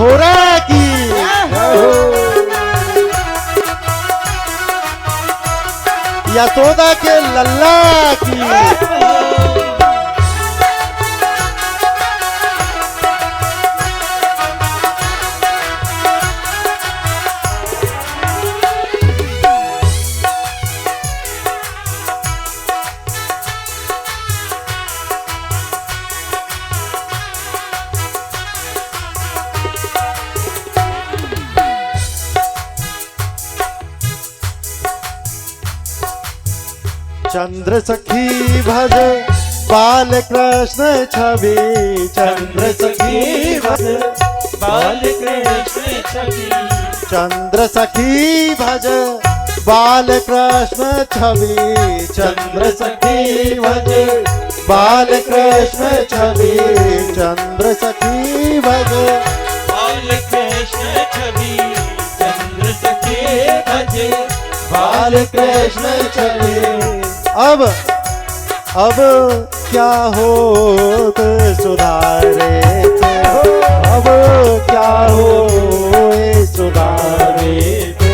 छोरा की, यशोदा के लल्ला की। चंद्र सखी भज बाल कृष्ण छवि, चंद्र सखी भज बाल कृष्ण छवि, चंद्र सखी भज बाल कृष्ण छवि, चंद्र सखी भज बाल कृष्ण छवि, चंद्र सखी भज बाल कृष्ण छवि, चंद्र सखी भज बाल कृष्ण छवि। अब क्या होत सुधारे थे, अब क्या हो सुधारे थे।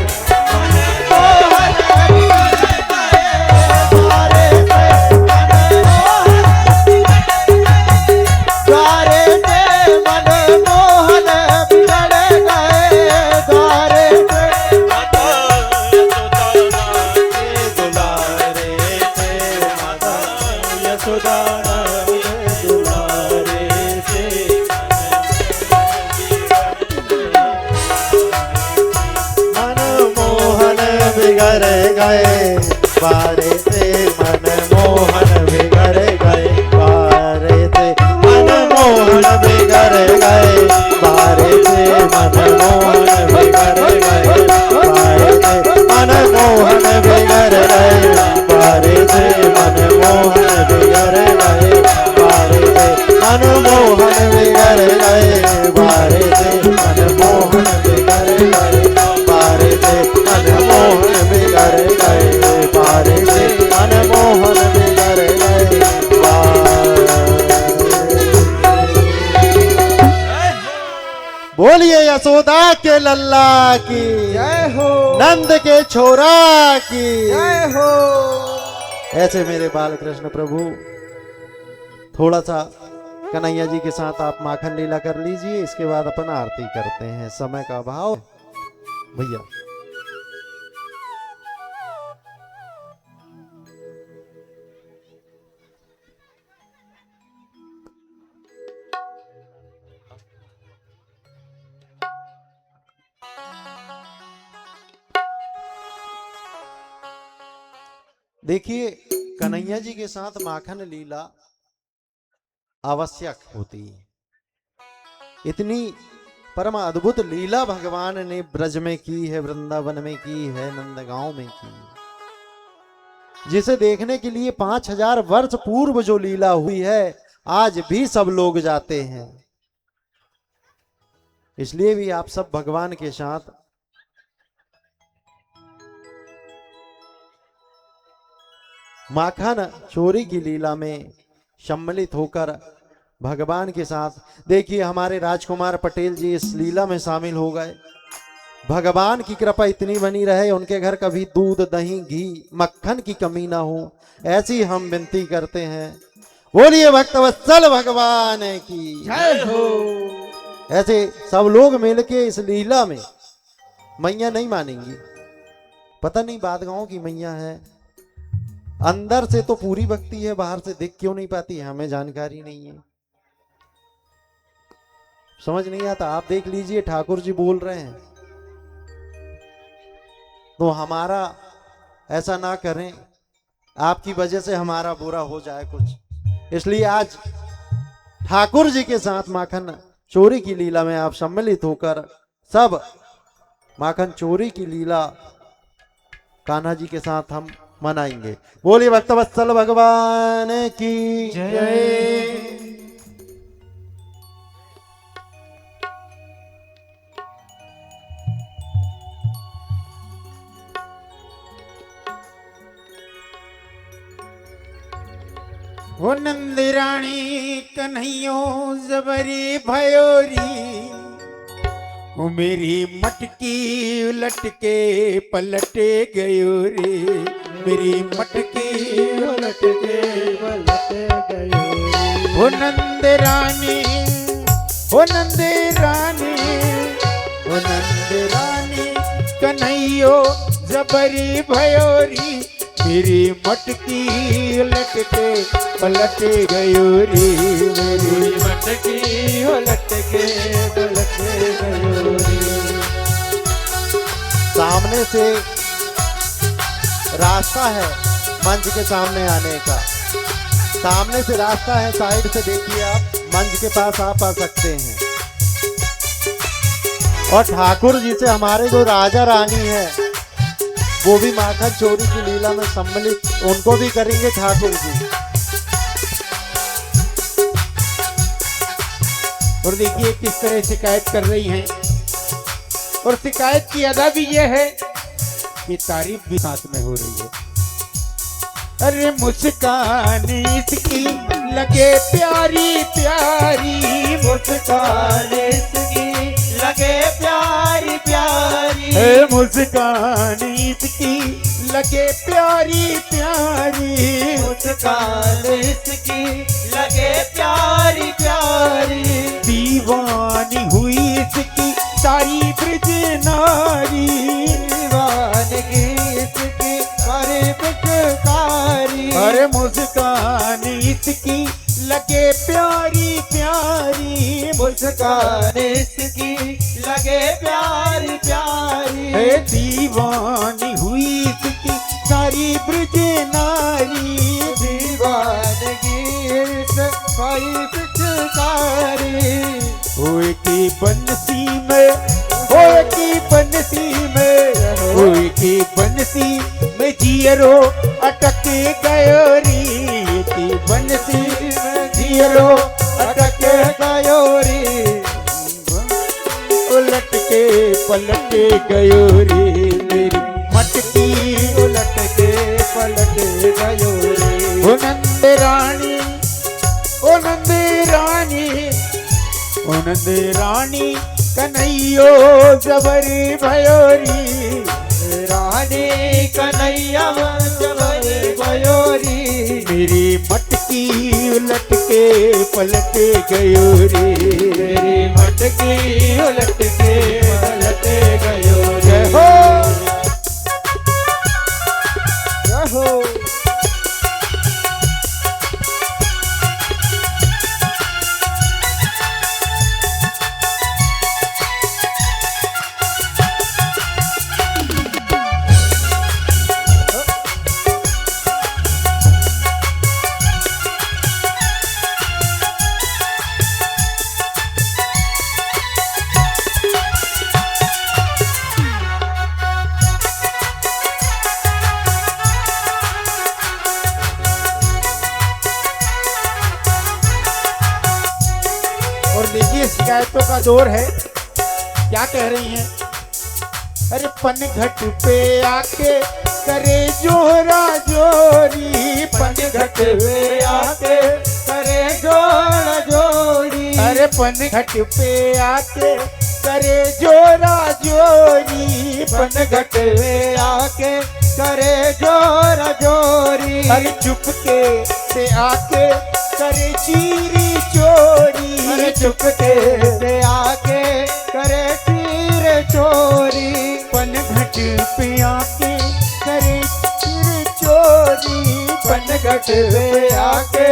बिगड़ गए बारे से मन मोहन बिगड़ गए बारे से मन मोहन बिगड़ गए बारे से मन मोहन बिगड़ गए बारे से मन मोहन बिगड़ गए बारे से मन मोहन बिगड़ गए बारे से मन मोहन बिगड़ गए बारे से मन मोहन बिगड़ गए बारे से मन मोहन बिगड़ गए बारे से मन मोहन बिगड़ गए। बोलिए यशोदा के लल्ला की जय हो, नंद के छोरा की जय हो। ऐसे मेरे बाल कृष्ण प्रभु थोड़ा सा कन्हैया जी के साथ आप माखन लीला कर लीजिए, इसके बाद अपन आरती करते हैं, समय का अभाव भैया। देखिए कन्हैया जी के साथ माखन लीला आवश्यक होती है। इतनी परम अद्भुत लीला भगवान ने ब्रज में की है, वृंदावन में की है, नंदगांव में की है, जिसे देखने के लिए 5000 वर्ष पूर्व जो लीला हुई है आज भी सब लोग जाते हैं। इसलिए भी आप सब भगवान के साथ माखन चोरी की लीला में सम्मिलित होकर भगवान के साथ, देखिए हमारे राजकुमार पटेल जी इस लीला में शामिल हो गए। भगवान की कृपा इतनी बनी रहे, उनके घर कभी दूध दही घी मक्खन की कमी ना हो, ऐसी हम विनती करते हैं। बोलिए भक्तवत्सल भगवान की जय हो। ऐसे सब लोग मिलके इस लीला में, मैया नहीं मानेंगी, पता नहीं बात गांव की मैया है, अंदर से तो पूरी भक्ति है, बाहर से दिख क्यों नहीं पाती है हमें जानकारी नहीं है, समझ नहीं आता। आप देख लीजिए ठाकुर जी बोल रहे हैं, तो हमारा ऐसा ना करें, आपकी वजह से हमारा बुरा हो जाए कुछ। इसलिए आज ठाकुर जी के साथ माखन चोरी की लीला में आप सम्मिलित होकर सब माखन चोरी की लीला कान्हा जी के साथ हम मनाएंगे। बोलिए भक्तवत्सल भगवान की जय। हो नंदराणी कन्हैयो जबरी भयोरी, वो मेरी मटकी उलट के पलट गयो रे, मेरी मटकी उलट के पलट गयो रे। हो नंद रानी, हो नंद रानी, हो नंद रानी कन्हैयो जबरी भयोरी, मेरी मटकी उलट के पलट गयो रे, मेरी मटकी उलट के पलट गयो रे। सामने से रास्ता है मंच के सामने आने का, सामने से रास्ता है, साइड से देखिए आप मंच के पास आप आ सकते हैं। और ठाकुर जी से हमारे जो राजा रानी है वो भी माखन चोरी की लीला में सम्मिलित, उनको भी करेंगे ठाकुर जी। और देखिए किस तरह शिकायत कर रही हैं, और शिकायत की अदा भी यह है कि तारीफ भी साथ में हो रही है। अरे मुस्कान इसकी लगे प्यारी प्यारी, मुस्कान इसकी लगे प्यारी प्यारी, मुस्कान इसकी लगे प्यारी प्यारी, मुस्कान इसकी लगे प्यारी प्यारी। दीवानी हुई इसकी सारी ब्रज नारी, दीवानगी इसकी सारी पिचकारी। अरे मुस्कान इसकी लगे प्यारी प्यारी, मुस्कान इसकी लगे प्यारी प्यारी। दीवानी हुई इसकी सारी ब्रज नारी, दीवानगी सारी पिचकारी। होए की बंसी में, होए की बंसी में, होए की बंसी में जियरो अटक गयो री, की बंसी में जियरो अटक गयो री, उलट के पलट गयो रे, मेरी मटकी उलट के पलट गयो रे। ओ नंद रानी, ओ नंद रानी, ओ नंद रानी कन्हैयो जबरी भयोरी, रानी कन्हैया जबरी भयोरी, मेरी मटकी उलट के पलट गयो रे, मेरी मटकी उलट के पलट गयो रे। जय हो, जय हो। और देखिए शिकायतों का दौर है, क्या कह रही हैं? अरे पनघट पे आके करे जोरा जोरी, पनघट पे आके करे जोड़ जोड़ी, अरे पनघट पे आके करे जोरा जोरी, पनघट पे आके करे जोड़ जोड़ी। अरे चुपके से आके करे चीरी चोरी, अरे चुपके से आके करे तीर चोरी, पनघट पे आके करे चीरी चोरी, पनघट पे आके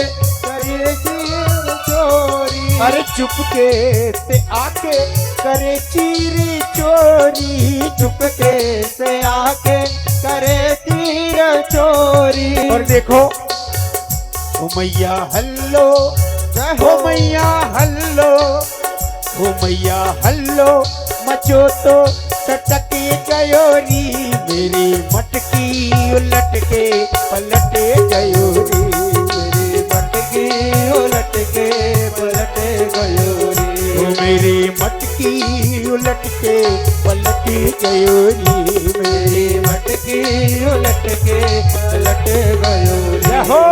करे तीर चोरी। अरे चुपके से आके करे चीरी चोरी, चुपके से आके करे तीर चोरी। और देखो ओ मैया हल्लो, ओ मैया हल्लो, ओ मैया हल्लो मचो तो सटक गयो री, मेरी मटकी उलट के पलट गयो री, मेरी मटकी उलट के पलट गयो रे। ओ मेरी मटकी उलट के पलट गयो री, मेरी मटकी उलट के पलट गयो रे। हो।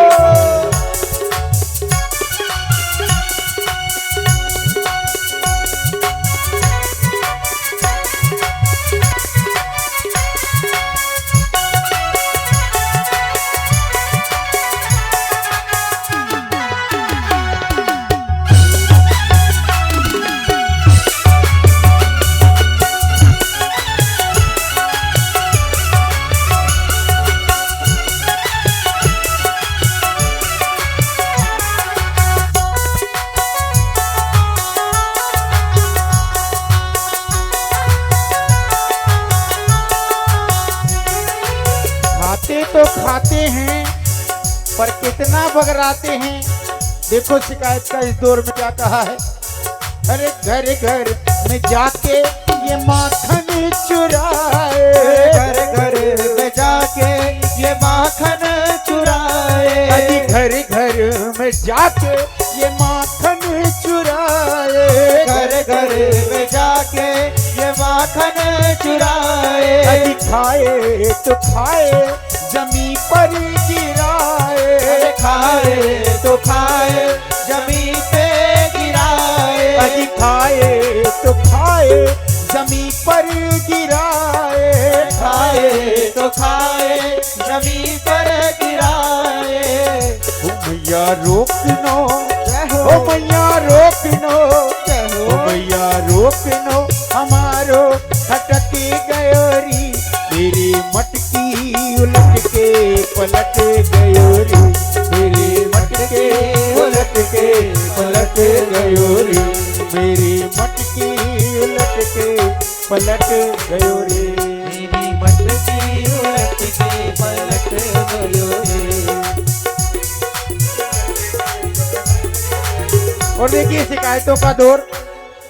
पर कितना बगराते हैं। देखो शिकायत का इस दौर में क्या कहा है। अरे घर घर में जाके ये माखन चुराए, घर घर में जाके ये माखन चुराए, अजी घर घर में जाके ये माखन चुराए, घर घर में जाके ये माखन चुराए, अजी खाए तो खाए जमी पर गिराए, अरे खाए तो खाए जमी पे गिराए, अजी खाए तो खाए जमी पर गिराए, खाए तो खाए जमी पर गिराए। ओ मैया रोकनो, ओ मैया रोकनो, ओ मैया रोकनो हमारो खटक गयो री, मेरी मटकी उलट के पलट गयो री, मेरी मटके उलट के पलट गयो री, मेरी मटकी उलट के पलट गयो रे, मेरी मटकी उलट के पलट गयो रे। और देखिए शिकायतों का दौर,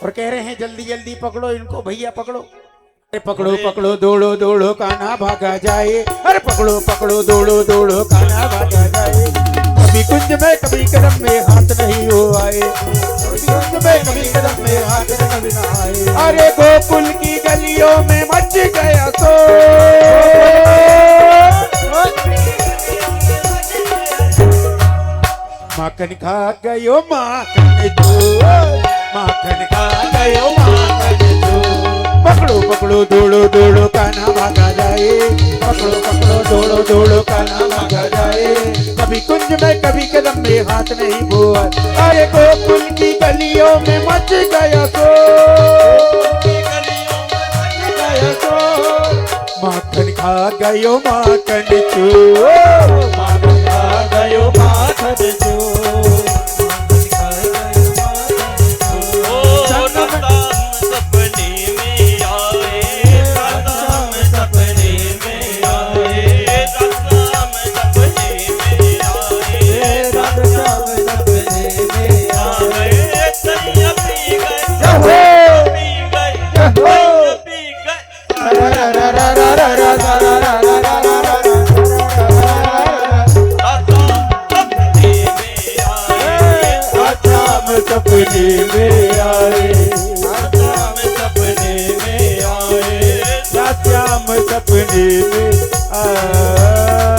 और कह रहे हैं जल्दी जल्दी पकड़ो इनको भैया पकड़ो। अरे पकड़ो पकड़ो दौड़ो दौड़ो कान्हा भागा जाए, अरे पकड़ो पकड़ो दौड़ो दौड़ो कान्हा भागा जाए, कभी कुंज में कभी कदम में हाथ नहीं हो आए, कभी कुंज में कभी कदम में हाथ कभी ना आए, अरे गोकुल की गलियों में मच गया तो माखन खा गयो माखन जो, माखन खा गयो माखन जो, पकड़ो पकड़ो दौड़ो दौड़ो कान्हा भागा जाए, पकड़ो पकड़ो दौड़ो दौड़ो कान्हा भागा जाए, कभी कुंज में कभी कदम में हाथ नहीं बोआ, अरे गोकुल की गलियों में मच गया तो, माखन खा गयो माखन चो, माखन खा गयो माखन जो, सपने में आए, सपने में आए, श्याम सपने में आए।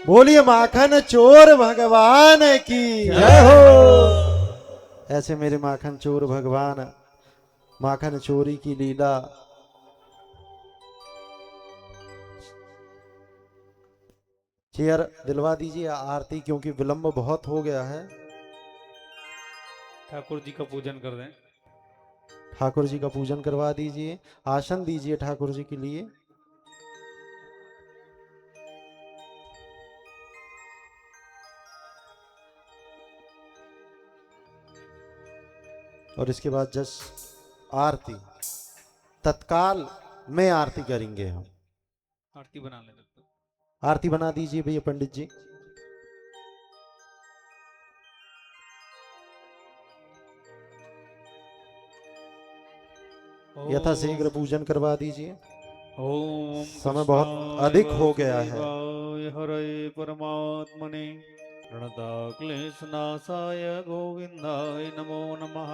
बोलिए माखन चोर भगवान की जय हो। ऐसे मेरे माखन चोर भगवान माखन चोरी की लीला चेयर दिलवा दीजिए आरती, क्योंकि विलंब बहुत हो गया है। ठाकुर जी का पूजन कर दें। ठाकुर जी का पूजन करवा दीजिए, आसन दीजिए ठाकुर जी के लिए। और इसके बाद जस आरती तत्काल में आरती करेंगे हम। आरती बना लें। आरती बना दीजिए भैया पंडित जी। यथाशीघ्र पूजन करवा दीजिए, ओम समय बहुत अधिक हो गया है। हरे परमात्मने प्रणता क्लेशनाशाय गोविंदाय नमो नमः।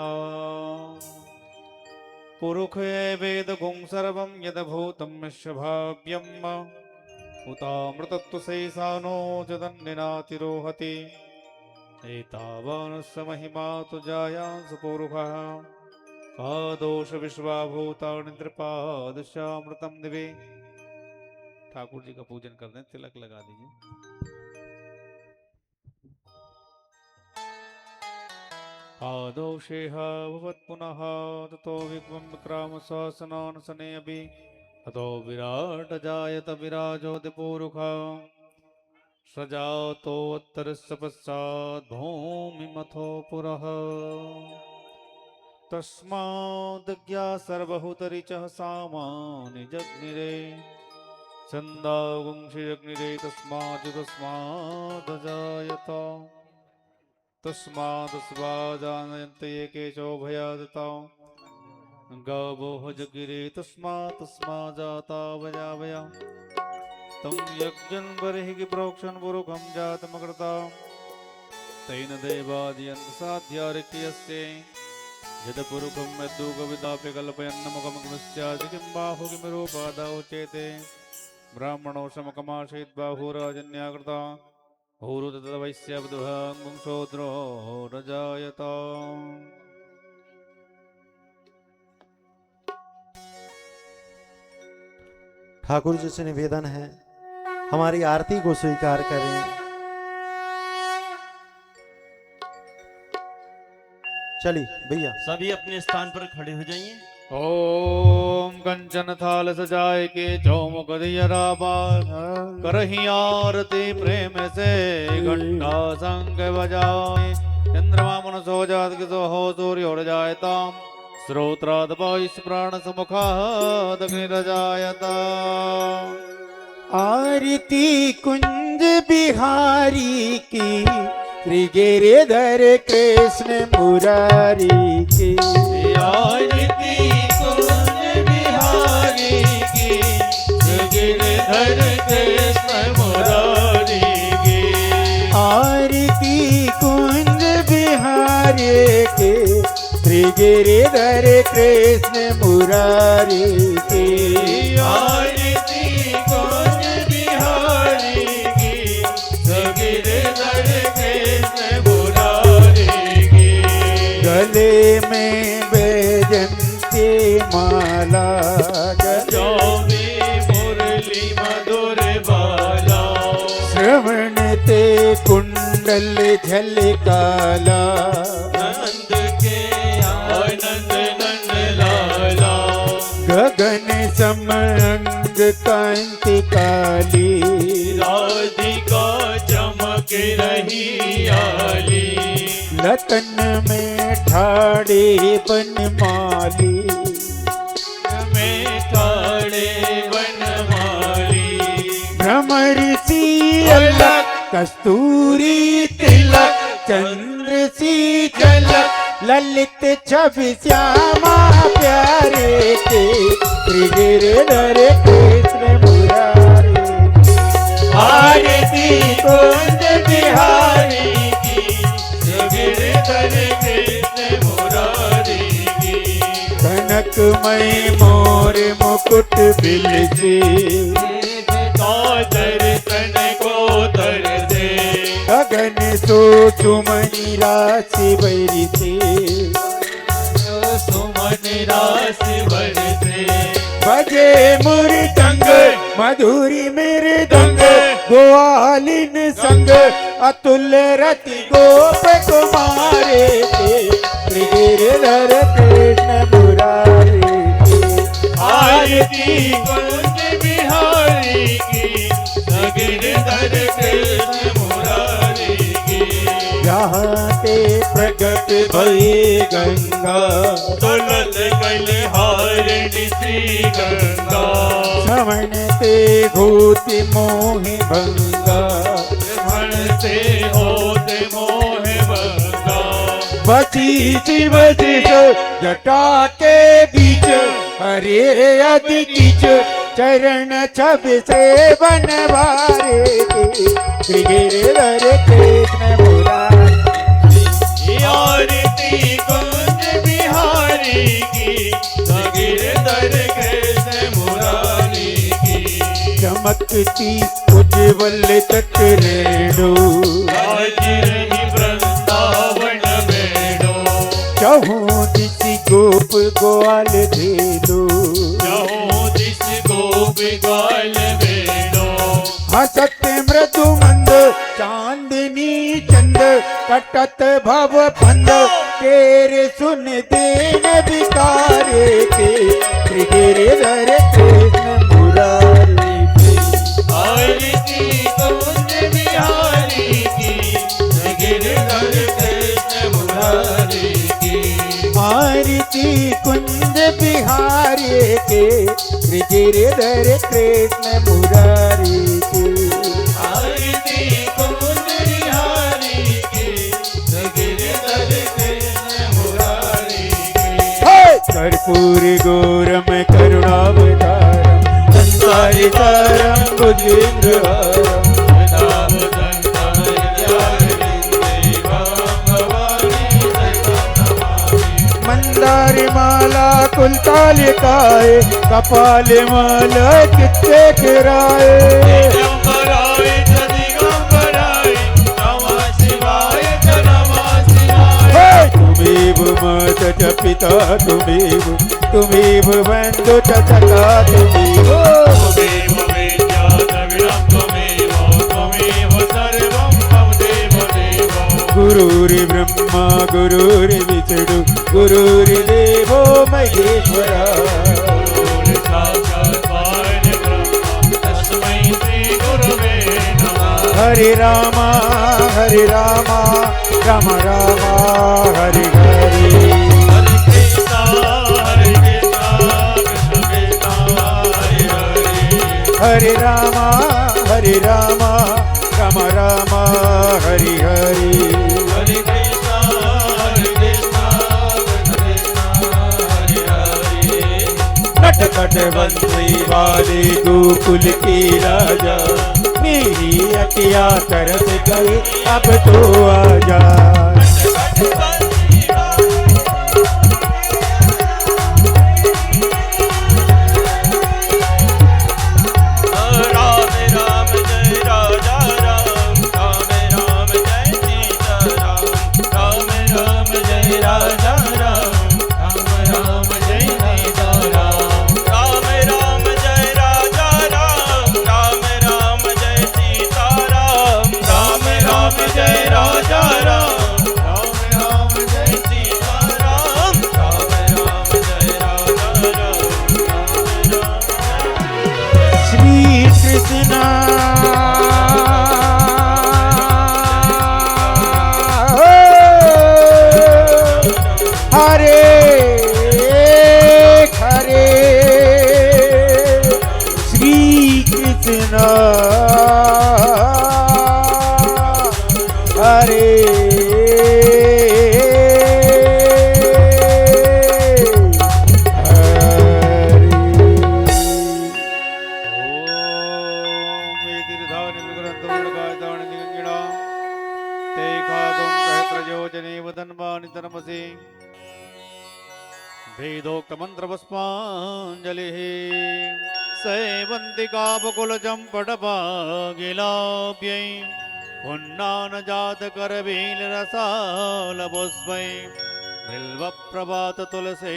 पुरुखे वेदगुं सर्वं यद्भूतं यस्य भाव्यम् उतामृतत्वशेषानो जदन्निनातिरोहति एतावानस्य महिमा तु जायांस पुरुषः दोष विश्वाभूतानि त्रिपादशामृतम दिवे। ठाकुर जी का पूजन कर दें, तिलक लगा दीजिए। आदोषेह भवत् पुनः ततो विग्वं विक्राम सहस्रनान सने अभि ततो विराट जायत विराजोति पूरुखा सजातोत्तरस्य पश्चात् भूमिमथो पुरः तस्माद्ज्ञा सर्वहुतरिचः सामानि जग्निरे छन्दागुंषिरग्निरे तस्मात् तस्मादस्वाजानयन्ते ये केशोभयादतां गावो जगिरे तस्माजाता वया तं यज्ञं बर्हिः प्रोक्षन् पुरुखं जातमकृता तैन देवादियन्त साध्यारिक्यस्ते यदपुरुखं यद्दुःखविदापि कल्पयन्नमुखमुखमस्यासि किं बाहु किमिरूपादा उच्यते ब्राह्मणो समकमाशयित् बाहुराजन्याकृता हूरुतवैश्यवधुहांशोद्रो रजायता। ठाकुर जी से निवेदन है हमारी आरती को स्वीकार करें। चलिए भैया सभी अपने स्थान पर खड़े हो जाइए। ओम कंचन थाल सजाए के चौमुख दियरा बार करही आरती प्रेम से घंटा शंख बजाए चंद्रमा मन सो जात किसो हो सूर्य उड़ जायता श्रोत्राद बाईस प्राण समुखा दग्नि रजायता। आरती कुंज बिहारी की श्री गिरिधर कृष्ण मुरारी की। आरती कुंज बिहारी की श्री गिरिधर कृष्ण मुरारी की। आरती कुंज बिहारी के श्री गिरिधर कृष्ण मुरारी की। आरती कुंज बिहारी की श्री गिरिधर कृष्ण मुरारी की। गले में बैजंती माला जो भी मुरली मधुर बाला श्रवण ते कुंडल झलकाला। नंद के आनंद नंद लाला गगन समअंग कांति काली। राधिका चमक रही आली लतन में ठाड़े बनमाली। में ठाड़े बनमाली भ्रमर सी अलग कस्तूरी तिलक चंद्र सी झलक ललित छवि श्यामा प्यारे के श्री गिरिधर कृष्ण मुरारी। आरती कुंज बिहारी की श्री गिरिधर कृष्ण मुरारी की। कनकमय मोर मुकुट बिलसे दर्शन को दर दे गगन सो सुमनि राशि बरसे। सुमन राशि बरसे बजे मुरदंग मधुरी मृदंग ग्वालिन संग अतुल रति गोप कुमारे के श्री गिरिधर कृष्ण मुरारी के। आरती कुंज बिहारी की गिरिधर कृष्ण मुरारी की। यहाँ ते प्रगट भई गंगा दुलत कलहारिणी श्री गंगा श्रवण ते घोति मोहि भंगा। मन से होते मोह भंगा बची शिव जिस जटा के बीच हरे अति कीच चरण छब से बनवारे के श्री गिरिधर कृष्ण मुरारी। आरती कुंज बिहारी की गिरिधर कृष्ण मुरारी की। चमकती उज्ज्वल तट रेणु आज रही वृंदावन बेड़ो चहु दिशि गोप ग्वाल धेनु। जहो दिस गोप ग्वाल बेड़ो हसत मृदु मंद चांदनी चंद कटत भव फंद तेरे सुन देन विकारे के श्री गिरिधर कृष्ण मुरारी के। आरती कुंज बिहारी की गिरिधर कृष्ण मुरारी की। आरती कुंज बिहारी के श्री गिरिधर कृष्ण मुरारी की आरती कुंजरी हारी की गिरिधर कृष्ण मुरारी की कर्पूर गौरम करुणावतारम संसारितारम भुजगेन्द्रहारम नाम दंता विद्यारविंदे भवं भवानी सहितं नमामि मंदार माला कुलतालिकाए कपाल माला चित्ते किराए दिगंबराय च दिगंबराय नमः शिवाय च नमः शिवाय तुमेव माता च पिता तुमेव बंधु च सखा तुमेव त्वमेव वेद्या द्रविणं त्वमेव सर्वं मम देवदेव गुरुर्ब्रह्मा गुरुर्विष्णु गुरुर्देवो महेश्वरा साक्षात् परब्रह्म तस्मै श्री गुरवे नमः हरे रामा राम रामा हरे हरे हरे कृष्णा कृष्ण कृष्णा हरे हरे हरे रामा राम रामा हरे हरे हरे कृष्णा कृष्ण कृष्ण हरे हरे नट खट बंसी वाले गोकुल के राजा मेरी अकिया तरस गई अब तो आजा राम राम जय राजा राम राम राम जय सीता राम राम जय राजा राम राम जय सीता राम राम राम जय राजा राम राम जय सीता राम राम जय राजा राम राम जय सीता राम राम जय राजा राम श्री कृष्ण हरे हरे श्री कृष्ण हरे ओम वेदिर्धानि विग्रहन्तमुलकायतानि दिगङ्गिणा ते खागं सहस्रयोजने वदन्वानि तनमसि वेदोक्तमन्त्रपुष्पाञ्जलिः सैवन्तिकापकुलचम्पटपागिलाभ्यै पुन्नानजातकरवीलरसालपुष्पै बिल्वप्रभाततुलसी